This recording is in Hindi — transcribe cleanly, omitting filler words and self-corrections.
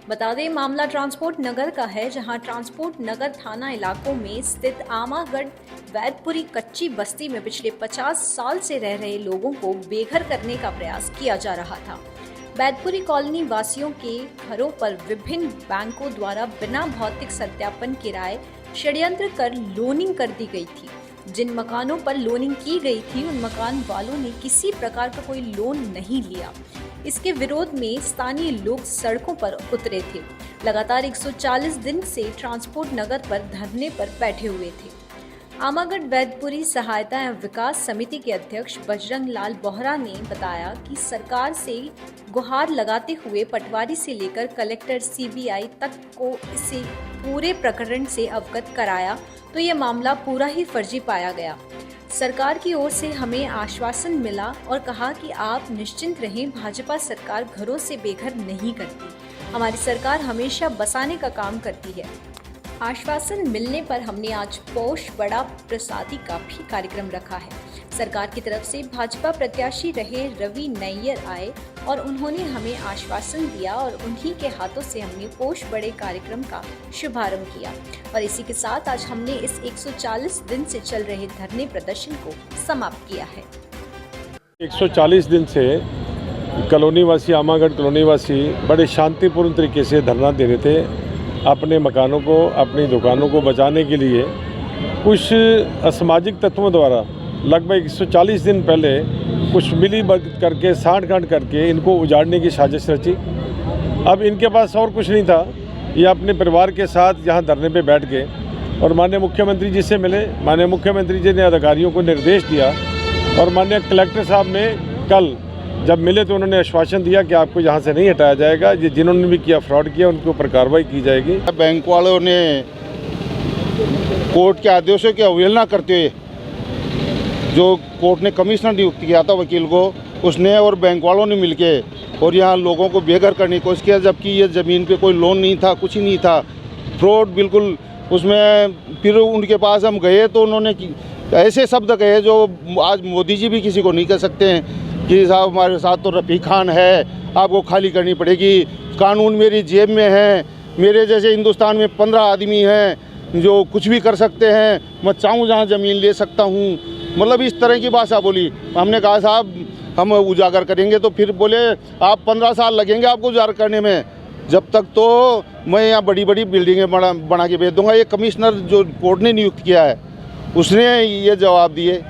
बता दें मामला ट्रांसपोर्ट नगर का है, जहां ट्रांसपोर्ट नगर थाना इलाकों में स्थित आमागढ़ वैदपुरी कच्ची बस्ती में पिछले 50 साल से रह रहे लोगों को बेघर करने का प्रयास किया जा रहा था। वैदपुरी कॉलोनी वासियों के घरों पर विभिन्न बैंकों द्वारा बिना भौतिक सत्यापन किराए षड्यंत्र कर लोनिंग कर दी गई थी। जिन मकानों पर लोनिंग की गई थी उन मकान वालों ने किसी प्रकार का कोई लोन नहीं लिया। इसके विरोध में स्थानीय लोग सड़कों पर उतरे थे। लगातार 140 दिन से ट्रांसपोर्ट नगर पर धरने पर बैठे हुए थे। आमागढ़ वैदपुरी सहायता एवं विकास समिति के अध्यक्ष बजरंग लाल बोहरा ने बताया कि सरकार से गुहार लगाते हुए पटवारी से लेकर कलेक्टर सीबीआई तक को इसे पूरे प्रकरण से अवगत कराया तो ये मामला पूरा ही फर्जी पाया गया। सरकार की ओर से हमें आश्वासन मिला और कहा कि आप निश्चिंत रहें, भाजपा सरकार घरों से बेघर नहीं करती, हमारी सरकार हमेशा बसाने का काम करती है। आश्वासन मिलने पर हमने आज पौष बड़ा प्रसादी का भी कार्यक्रम रखा है। सरकार की तरफ से भाजपा प्रत्याशी रहे रवि नैयर आए और उन्होंने हमें आश्वासन दिया और उन्हीं के हाथों से हमने पौष बड़े कार्यक्रम का शुभारंभ किया। और इसी के साथ आज हमने इस 140 दिन से चल रहे धरने प्रदर्शन को समाप्त किया है। 140 दिन से कॉलोनी वासी, आमागढ़ कॉलोनी वासी बड़े शांतिपूर्ण तरीके से धरना दे रहे थे। अपने मकानों को, अपनी दुकानों को बचाने के लिए कुछ असामाजिक तत्वों द्वारा लगभग 140 दिन पहले कुछ मिलीभगत करके, साठगांठ करके इनको उजाड़ने की साजिश रची। अब इनके पास और कुछ नहीं था, ये अपने परिवार के साथ यहाँ धरने पे बैठ गए और माननीय मुख्यमंत्री जी से मिले। माननीय मुख्यमंत्री जी ने अधिकारियों को निर्देश दिया और माननीय कलेक्टर साहब ने कल जब मिले तो उन्होंने आश्वासन दिया कि आपको यहाँ से नहीं हटाया जाएगा, ये जिन्होंने भी किया फ्रॉड किया उनके ऊपर कार्रवाई की जाएगी। बैंक वालों ने कोर्ट के आदेशों की अवहेलना करते हुए जो कोर्ट ने कमिश्नर नियुक्त किया था वकील को, उसने और बैंक वालों ने मिलके और यहाँ लोगों को बेघर करने की कोशिश किया, जबकि ये ज़मीन पे कोई लोन नहीं था, कुछ ही नहीं था, फ्रॉड बिल्कुल उसमें। फिर उनके पास हम गए तो उन्होंने ऐसे शब्द कहे जो आज मोदी जी भी किसी को नहीं कह सकते हैं कि साहब हमारे साथ तो रफ़ीक खान है, आपको खाली करनी पड़ेगी, कानून मेरी जेब में है, मेरे जैसे हिंदुस्तान में 15 आदमी हैं जो कुछ भी कर सकते हैं, मैं चाहूँ जहाँ ज़मीन ले सकता हूँ। मतलब इस तरह की भाषा बोली। हमने कहा साहब हम उजागर करेंगे, तो फिर बोले आप 15 साल लगेंगे आपको उजागर करने में, जब तक तो मैं यहाँ बड़ी बड़ी बिल्डिंगें बना के भेज दूँगा। ये कमिश्नर जो कोर्ट ने नियुक्त किया है उसने ये जवाब दिए।